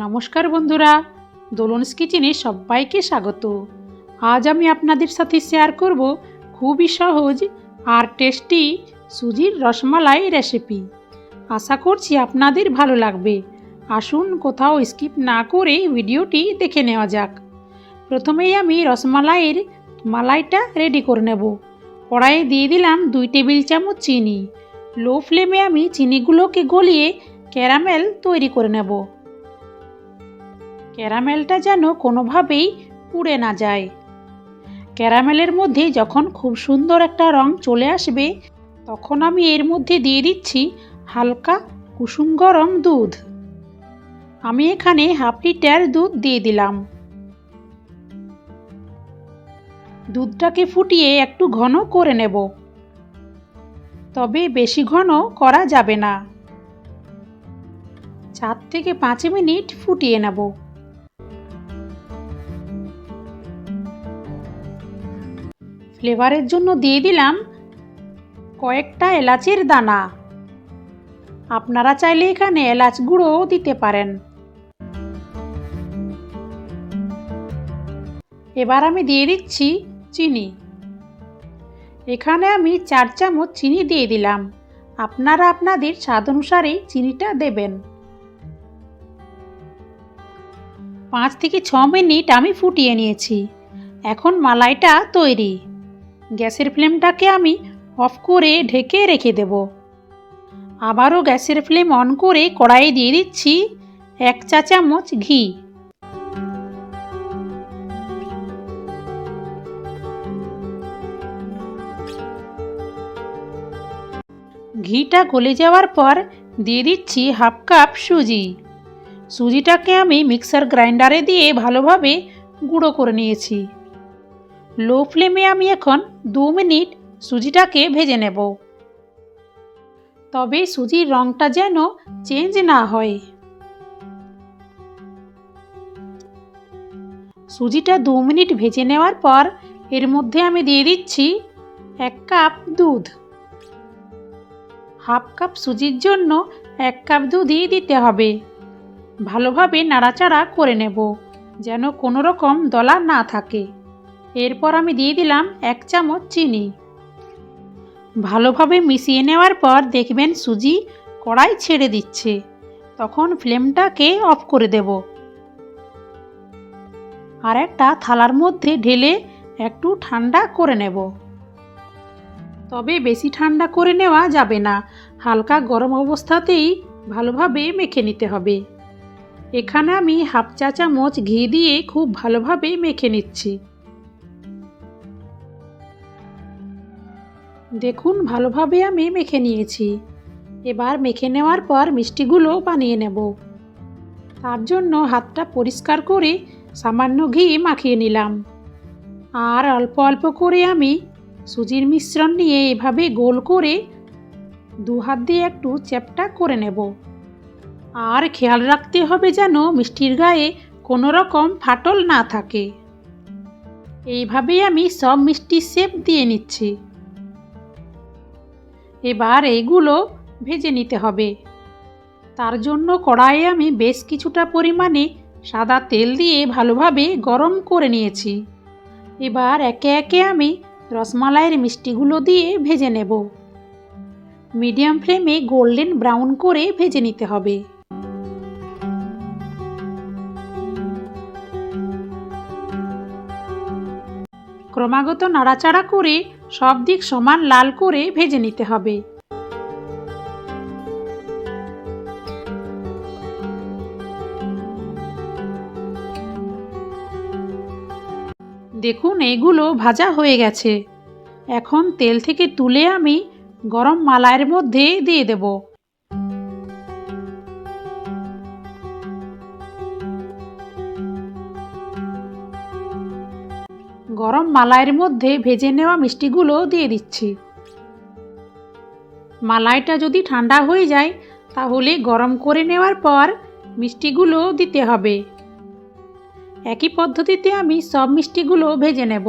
নমস্কার বন্ধুরা, দোলনস কিচেনে সবাইকে স্বাগত। আজ আমি আপনাদের সাথে শেয়ার করব খুবই সহজ আর টেস্টি সুজির রসমালাই রেসিপি। আশা করছি আপনাদের ভালো লাগবে। আসুন কোথাও স্কিপ না করে ভিডিওটি দেখে নেওয়া যাক। প্রথমেই আমি রসমালাইয়ের মালাইটা রেডি করে নেব। কড়াইয়ে দিয়ে দিলাম 2 টেবিল চামচ চিনি। লো ফ্লেমে আমি চিনিগুলোকে গলিয়ে ক্যারামেল তৈরি করে নেব। ক্যারামেলটা যেন কোনোভাবেই পুড়ে না যায়। ক্যারামেলের মধ্যে যখন খুব সুন্দর একটা রং চলে আসবে, তখন আমি এর মধ্যে দিয়ে দিচ্ছি হালকা কুসুম গরম দুধ। আমি এখানে হাফ লিটার দুধ দিয়ে দিলাম। দুধটাকে ফুটিয়ে একটু ঘন করে নেব, তবে বেশি ঘন করা যাবে না। 4 থেকে 5 মিনিট ফুটিয়ে নেব। ফ্লেভারের জন্য দিয়ে দিলাম কয়েকটা এলাচের দানা। আপনারা চাইলে এখানে এলাচ গুঁড়োও দিতে পারেন। এবার আমি দিয়ে দিচ্ছি চিনি। এখানে আমি 4 চামচ চিনি দিয়ে দিলাম। আপনারা আপনাদের স্বাদ অনুসারে চিনিটা দেবেন। 5 থেকে 6 মিনিট আমি ফুটিয়ে নিয়েছি। এখন মালাইটা তৈরি। গ্যাসের ফ্লেমটাকে আমি অফ করে ঢেকে রেখে দেব। আবারও গ্যাসের ফ্লেম অন করে কড়াইয়ে দিয়ে দিচ্ছি 1 চা চামচ ঘি। ঘিটা গলে যাওয়ার পর দিয়ে দিচ্ছি হাফ কাপ সুজি। সুজিটাকে আমি মিক্সার গ্রাইন্ডারে দিয়ে ভালোভাবে গুঁড়ো করে নিয়েছি। লো ফ্লেমে আমি এখন 2 মিনিট সুজিটাকে ভেজে নেব, তবে সুজির রঙটা যেন চেঞ্জ না হয়। সুজিটা 2 মিনিট ভেজে নেওয়ার পর এর মধ্যে আমি দিয়ে দিচ্ছি 1 কাপ দুধ। হাফ কাপ সুজির জন্য 1 কাপ দুধই দিতে হবে। ভালোভাবে নাড়াচাড়া করে নেব, যেন কোনো রকম দলা না থাকে। এরপর আমি দিয়ে দিলাম 1 চামচ চিনি। ভালোভাবে মিশিয়ে নেওয়ার পর দেখবেন সুজি কড়াই ছেড়ে দিচ্ছে, তখন ফ্লেমটাকে অফ করে দেব। আর একটা থালার মধ্যে ঢেলে একটু ঠান্ডা করে নেব, তবে বেশি ঠান্ডা করে নেওয়া যাবে না। হালকা গরম অবস্থাতেই ভালোভাবে মেখে নিতে হবে। এখানে আমি হাফ চা চামচ ঘি দিয়ে খুব ভালোভাবে মেখে নিচ্ছি। দেখুন ভালোভাবে আমি মেখে নিয়েছি। এবার মেখে নেওয়ার পর মিষ্টিগুলো বানিয়ে নেব। তার জন্য হাতটা পরিষ্কার করে সামান্য ঘি মাখিয়ে নিলাম। আর অল্প অল্প করে আমি সুজির মিশ্রণ নিয়ে এভাবে গোল করে 2 হাত দিয়ে একটু চ্যাপ্টা করে নেব। আর খেয়াল রাখতে হবে যেন মিষ্টির গায়ে কোনো রকম ফাটল না থাকে। এইভাবেই আমি সব মিষ্টির শেপ দিয়ে নিচ্ছি। এবার এইগুলো ভেজে নিতে হবে। তার জন্য কড়াইয়ে আমি বেশ কিছুটা পরিমাণে সাদা তেল দিয়ে ভালোভাবে গরম করে নিয়েছি। এবার একে একে আমি রসমালাইয়ের মিষ্টিগুলো দিয়ে ভেজে নেব। মিডিয়াম ফ্লেমে গোল্ডেন ব্রাউন করে ভেজে নিতে হবে। ক্রমাগত নাড়াচাড়া করে সব দিক সমান লাল করে ভেজে নিতে হবে। দেখুন এগুলো ভাজা হয়ে গেছে। এখন তেল থেকে তুলে আমি গরম মালাইয়ের মধ্যে দিয়ে দেব। গরম মালাইয়ের মধ্যে ভেজে নেওয়া মিষ্টিগুলো দিয়ে দিচ্ছি। মালাইটা যদি ঠান্ডা হয়ে যায়, তাহলে গরম করে নেওয়ার পর মিষ্টিগুলো দিতে হবে। একই পদ্ধতিতে আমি সব মিষ্টিগুলো ভেজে নেব।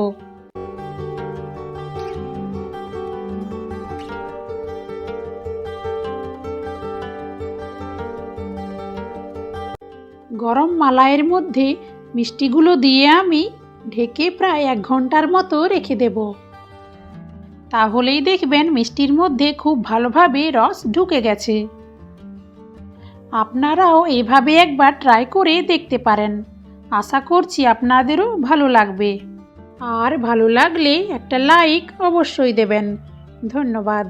গরম মালাইয়ের মধ্যে মিষ্টিগুলো দিয়ে আমি ঢেকে প্রায় 1 ঘন্টার মতো রেখে দেব। তাহলেই দেখবেন মিষ্টির মধ্যে খুব ভালোভাবে রস ঢুকে গেছে। আপনারাও এভাবে একবার ট্রাই করে দেখতে পারেন। আশা করছি আপনাদেরও ভালো লাগবে। আর ভালো লাগলে একটা লাইক অবশ্যই দেবেন। ধন্যবাদ।